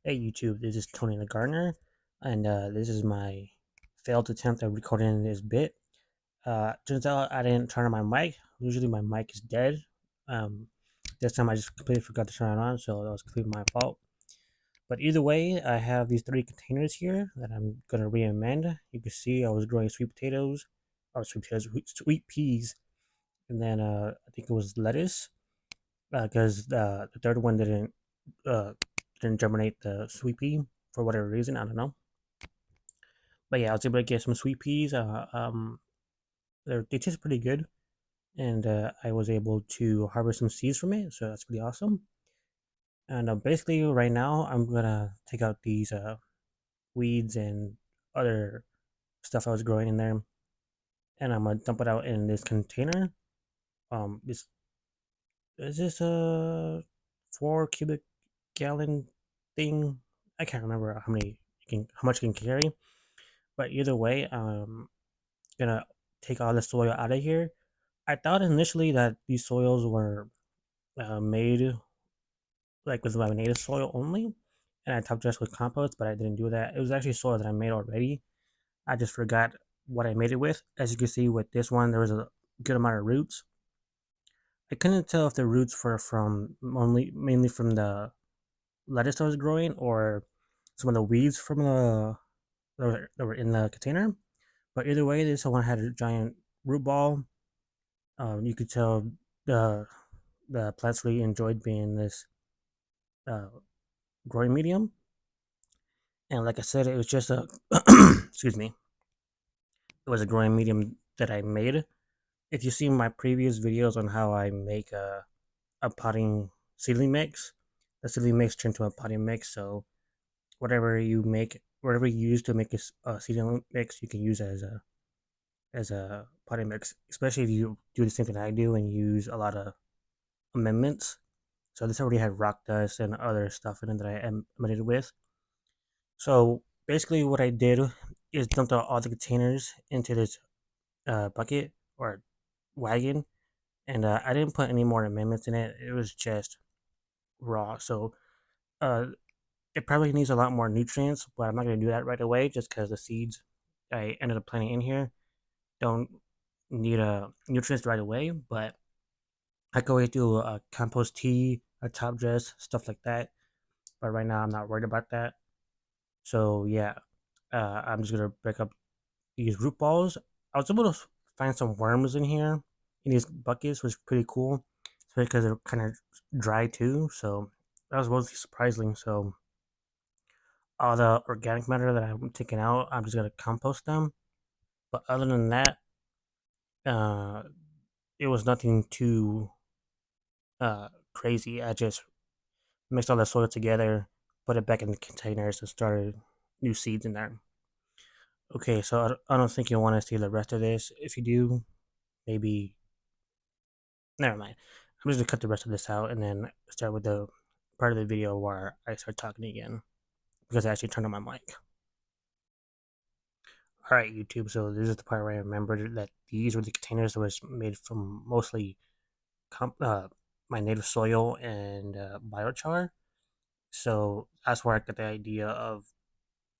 Hey YouTube, this is Tony the Gardener, and this is my failed attempt at recording this bit. Turns out I didn't turn on my mic. Usually my mic is dead. Um, this time I just completely forgot to turn it on, so that was completely my fault. But either way, I have these three containers here that I'm gonna re-amend. You can see I was growing sweet potatoes, or sweet potatoes, sweet peas, and then I think it was lettuce, because the third one uh, didn't germinate the sweet pea for whatever reason. I don't know. But yeah, I was able to get some sweet peas. They taste pretty good, and I was able to harvest some seeds from it. So that's pretty awesome. And basically, right now, I'm gonna take out these weeds and other stuff I was growing in there, and I'm gonna dump it out in this container. This is this a 4 cubic gallon thing. I can't remember how much it can carry, but either way, gonna take all the soil out of here. I thought initially that these soils were made like with my native soil only, and I top dressed with compost, but I didn't do that. It was actually soil that I made already. I just forgot what I made it with. As you can see with this one, there was a good amount of roots. I couldn't tell if the roots were from mainly from the lettuce I was growing or some of the weeds from the that were in the container. But either way, this one had a giant root ball. You could tell the the plants really enjoyed being in this uh, growing medium. And like I said, it was just a excuse me, it was a growing medium that I made. If you see my previous videos on how I make a potting seedling mix, the seedling mix turned to a potting mix. So whatever you use to make a seedling mix, you can use as a potting mix. Especially if you do the same thing I do and use a lot of amendments. So this already had rock dust and other stuff in it that I amended with. So basically, what I did is dumped out all the containers into this bucket or wagon, and I didn't put any more amendments in it. It was just raw. So uh, it probably needs a lot more nutrients, but I'm not going to do that right away just because the seeds I ended up planting in here don't need nutrients right away. But I could always do a compost tea, a top dress, stuff like that. But right now, I'm not worried about that. So yeah, I'm just gonna break up these root balls. I was able to find some worms in here in these buckets, which was pretty cool, especially because they're kind of dry too. So that was mostly surprising. So all the organic matter that I'm taking out, I'm just gonna compost them. But other than that, uh, it was nothing too crazy. I just mixed all the soil together, put it back in the containers, and started new seeds in there. Okay, so I don't think you'll want to see the rest of this. If you do, maybe never mind. I'm just gonna cut the rest of this out and then start with the part of the video where I start talking again because I actually turned on my mic. All right, YouTube. So this is the part where I remembered that these were the containers that was made from mostly my native soil and biochar. So that's where I got the idea of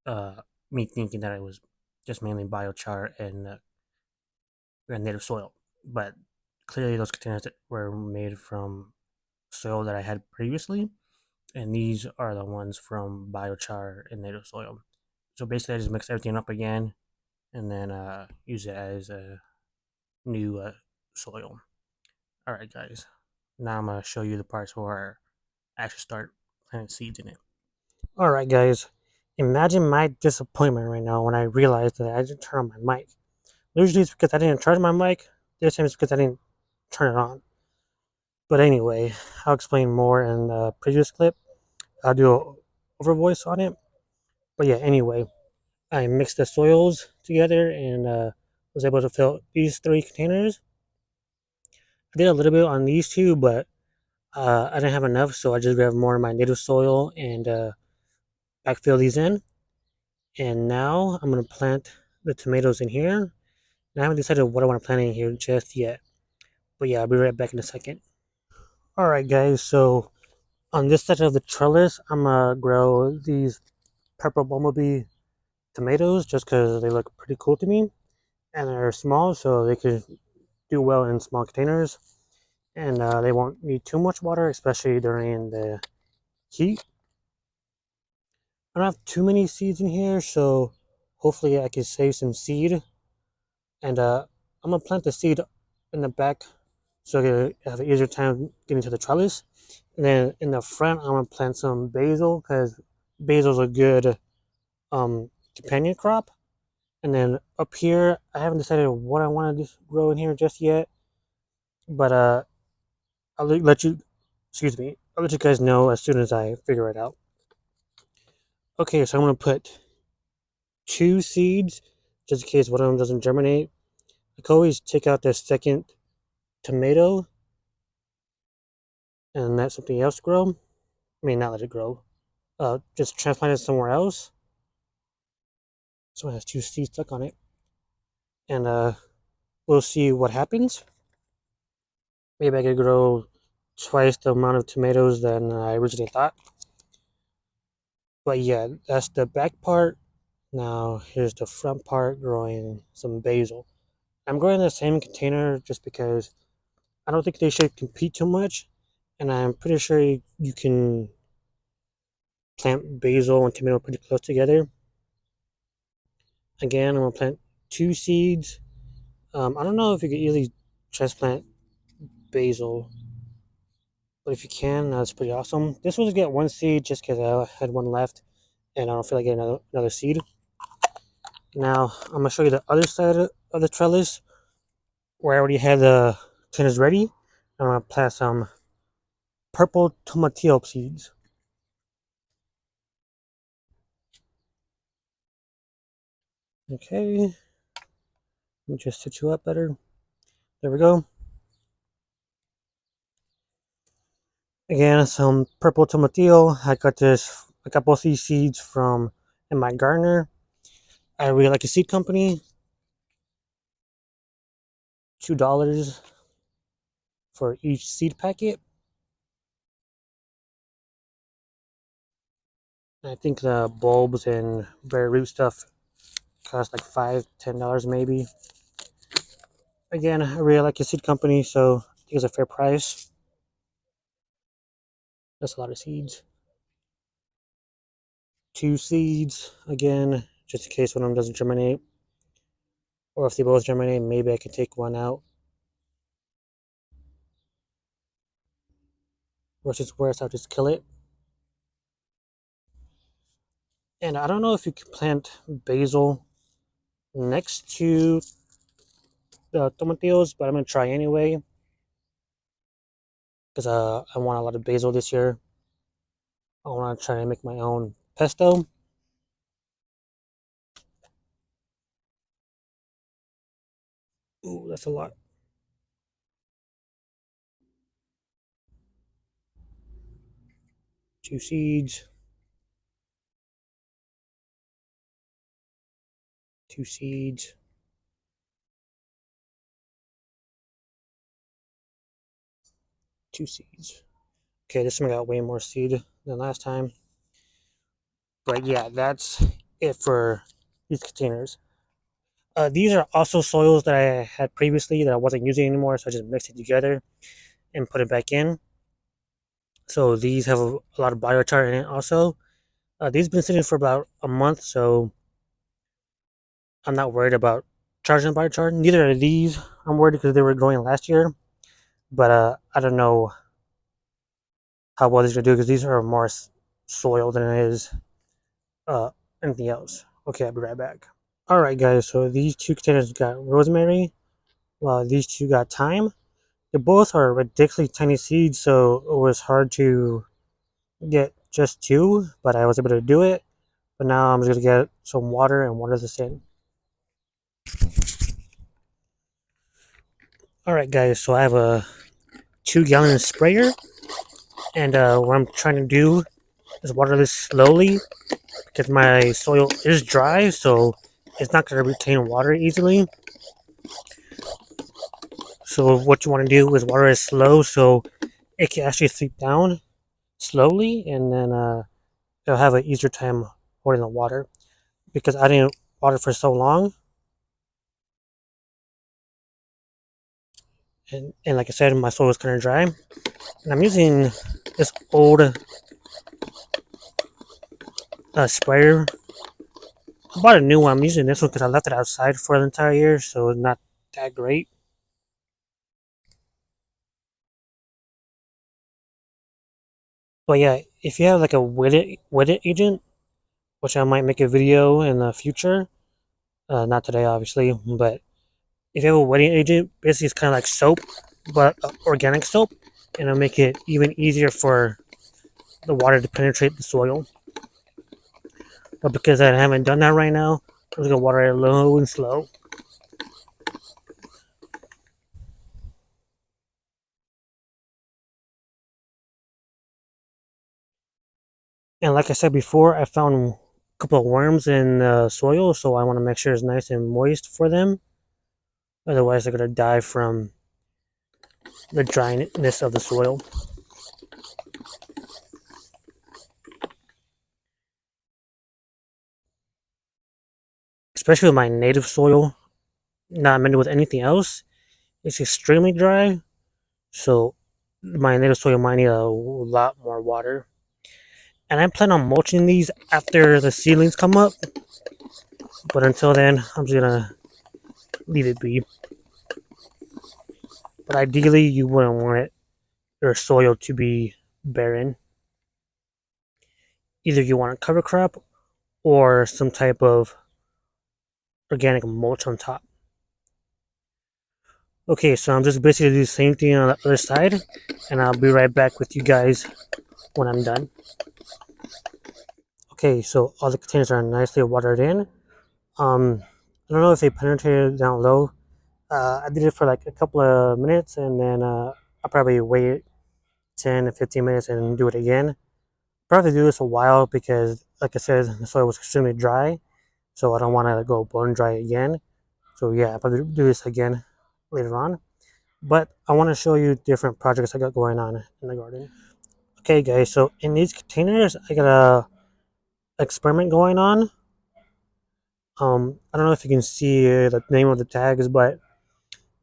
uh, me thinking that it was just mainly biochar and native soil. But clearly, those containers were made from soil that I had previously, and these are the ones from biochar and native soil. So basically, I just mix everything up again, and then use it as a new soil. All right, guys. Now I'm gonna show you the parts where I actually start planting seeds in it. All right, guys. Imagine my disappointment right now when I realized that I didn't turn on my mic. Usually it's because I didn't charge my mic. This time it's because I didn't turn it on. But anyway, I'll explain more in the previous clip. I'll do a over voice on it. But yeah, anyway, I mixed the soils together and was able to fill these three containers. I did a little bit on these two, but I didn't have enough, so I just grabbed more of my native soil and backfill these in. And now I'm gonna plant the tomatoes in here. And I haven't decided what I want to plant in here just yet. But yeah, I'll be right back in a second. All right, guys. So On this side of the trellis, I'm gonna grow these purple bumblebee tomatoes just because they look pretty cool to me, and they're small, so they could do well in small containers, and they won't need too much water, especially during the heat. I don't have too many seeds in here, so hopefully I can save some seed. And I'm gonna plant the seed in the back so I can have an easier time getting to the trellis. And then in the front, I'm gonna plant some basil because basil's a good companion crop. And then up here, I haven't decided what I want to grow in here just yet, but I'll let you, excuse me, I'll let you guys know as soon as I figure it out. Okay, so I'm gonna put 2 seeds just in case one of them doesn't germinate. I can always take out the second tomato and let something else grow. I mean, not let it grow. Just transplant it somewhere else. So it has 2 seeds stuck on it, and we'll see what happens. Maybe I could grow twice the amount of tomatoes than I originally thought. But yeah, that's the back part. Now here's the front part growing some basil. I'm growing the same container just because I don't think they should compete too much, and I'm pretty sure you can plant basil and tomato pretty close together. Again, I'm gonna plant 2 seeds. I don't know if you could easily transplant basil, but if you can, that's pretty awesome. This was to get 1 seed just because I had one left, and I don't feel like getting another seed. Now I'm gonna show you the other side of the trellis where I already had the containers ready. I'm gonna plant some purple tomatillo seeds. Okay, let me just set you up better. There we go. Again, some purple tomatillo. I got both these seeds from my gardener. I really like a seed company. $2 for each seed packet. And I think the bulbs and bare root stuff cost like $5, $10 maybe. Again, I really like a seed company, so I think it's a fair price. That's a lot of seeds. 2 seeds again, just in case one of them doesn't germinate. Or if they both germinate, maybe I can take one out. Or if it's worse, I'll just kill it. And I don't know if you can plant basil next to the tomatillos, but I'm gonna try anyway because I want a lot of basil this year. I want to try to make my own pesto. Ooh, that's a lot. 2 seeds, 2 seeds, 2 seeds. Okay, this one got way more seed than last time. But yeah, that's it for these containers. These are also soils that I had previously that I wasn't using anymore, so I just mixed it together and put it back in. So these have a lot of biochar in it also. These have been sitting for about a month, so I'm not worried about charging biochar. Neither are these. I'm worried because they were growing last year, but I don't know how well these are going to do because these are more soil than it is uh, anything else. Okay, I'll be right back. Alright, guys, so these 2 containers got rosemary, while these 2 got thyme. They both are ridiculously tiny seeds, so it was hard to get just 2, but I was able to do it. But now I'm just going to get some water and water this in. Alright, guys, so I have a 2-gallon sprayer, and what I'm trying to do is water this slowly because my soil is dry, so it's not going to retain water easily. So what you want to do is water it slow so it can actually seep down. slowly, and then it'll have an easier time holding the water because I didn't water for so long. And like I said, my soil was kind of dry. And I'm using this old sprayer. I bought a new one. I'm using this one because I left it outside for the entire year, so it's not that great. But yeah, if you have like a wetted agent, which I might make a video in the future, not today obviously, but if you have a wetting agent, basically it's kind of like soap, but organic soap, and it'll make it even easier for the water to penetrate the soil. But because I haven't done that right now, I'm just gonna water it low and slow. And like I said before, I found a couple of worms in the soil, so I want to make sure it's nice and moist for them. Otherwise, they're gonna die from the dryness of the soil. Especially with my native soil, not mixed with anything else, it's extremely dry. So my native soil might need a lot more water. And I plan on mulching these after the seedlings come up. But until then, I'm just gonna leave it be. But ideally, you wouldn't want your soil to be barren. Either you want a cover crop or some type of organic mulch on top. Okay, so I'm just basically doing the same thing on the other side, and I'll be right back with you guys when I'm done. Okay, so all the containers are nicely watered in. I don't know if they penetrated down low. I did it for like a couple of minutes, and then I'll probably wait 10 to 15 minutes and do it again. Probably do this a while because, like I said, the soil was extremely dry, so I don't want to go bone dry again. So yeah, I'll probably do this again later on. But I want to show you different projects I got going on in the garden. Okay, guys, so in these containers, I got a experiment going on. I don't know if you can see the name of the tags, but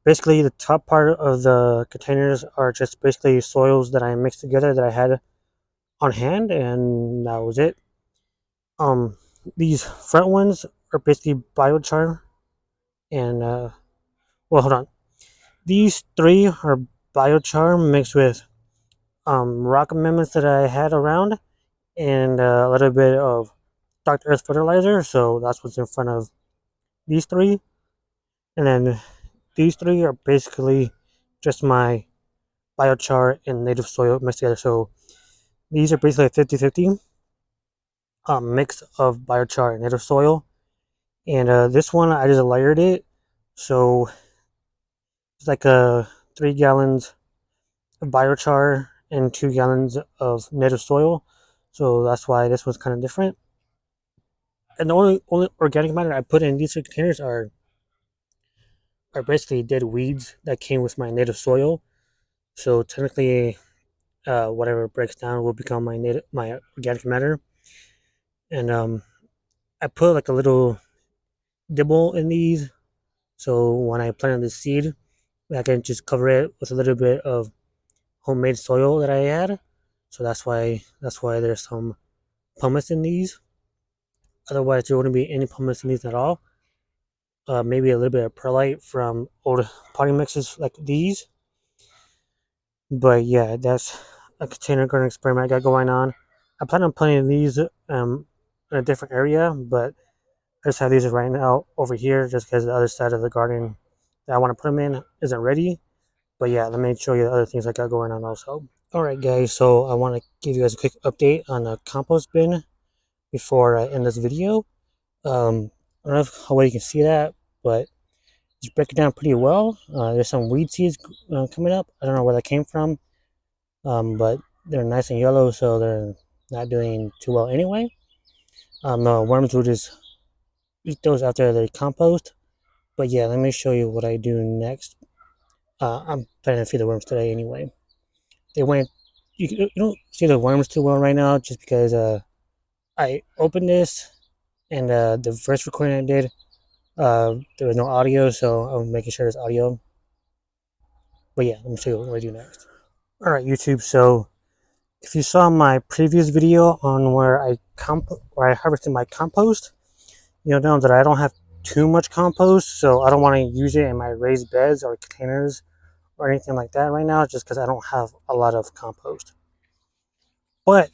basically the top part of the containers are just basically soils that I mixed together that I had on hand, and that was it. Um, these front ones are basically biochar, and well, hold on. These three are biochar mixed with rock amendments that I had around, and a little bit of Dr. Earth fertilizer. So that's what's in front of these three, and then these three are basically just my biochar and native soil mixed together. So these are basically a 50-50 mix of biochar and native soil. And this one, I just layered it. So it's like 3 gallons of biochar and 2 gallons of native soil. So that's why this one's kind of different. And the only organic matter I put in these containers are basically dead weeds that came with my native soil. So technically, whatever breaks down will become my organic matter. And I put like a little dibble in these, so when I plant the seed, I can just cover it with a little bit of homemade soil that I had. So that's why there's some pumice in these. Otherwise, there wouldn't be any pumice in these at all. Maybe a little bit of perlite from old potting mixes like these. But yeah, that's a container garden experiment I got going on. I plan on planting these in a different area, but I just have these right now over here just because the other side of the garden that I want to put them in isn't ready. But yeah, let me show you the other things I got going on also. All right, guys. So I want to give you guys a quick update on the compost bin before I end this video. I don't know how well you can see that, but it's breaking down pretty well. There's some weed seeds coming up. I don't know where that came from, but they're nice and yellow, so they're not doing too well anyway. The worms will just eat those after they compost. But yeah, let me show you what I do next. I'm planning to feed the worms today anyway. They went. you don't see the worms too well right now, just because I opened this and the first recording I did, there was no audio, so I'm making sure there's audio. But yeah, let me show you what I do next. All right, YouTube. So if you saw my previous video on where I harvested my compost, you'll know that I don't have too much compost, so I don't want to use it in my raised beds or containers or anything like that right now, just because I don't have a lot of compost. But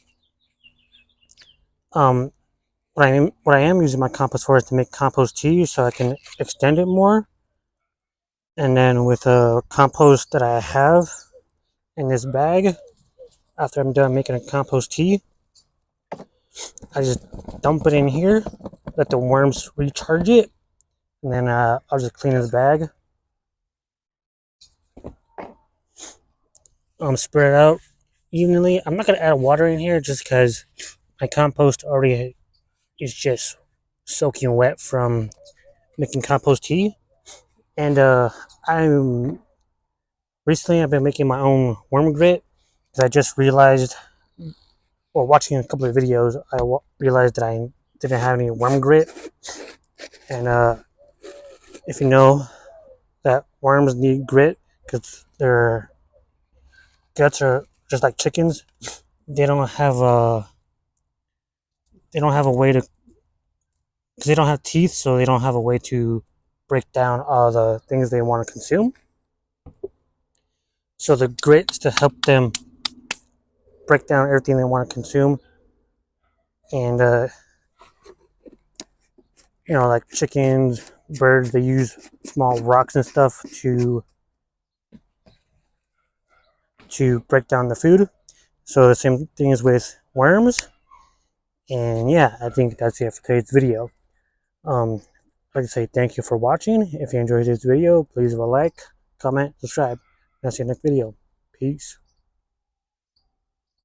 um, what I am using my compost for is to make compost tea, so I can extend it more. And then with the compost that I have in this bag, after I'm done making a compost tea, I just dump it in here, let the worms recharge it, and then I'll just clean this bag, spread it out evenly. I'm not gonna add water in here just because my compost already is just soaking wet from making compost tea. And I'm recently I've been making my own worm grit because I just realized, or watching a couple of videos, realized that I didn't have any worm grit. And if you know that worms need grit because their guts are just like chickens, they don't have a they don't have a way to because they don't have teeth, so they don't have a way to break down all the things they want to consume. So the grit is to help them break down everything they want to consume, and like chickens, birds, they use small rocks and stuff to break down the food. So the same thing is with worms. And yeah, I think that's it for today's video. I'd like to say thank you for watching. If you enjoyed this video, please leave a like, comment, subscribe, and I'll see you next video. Peace.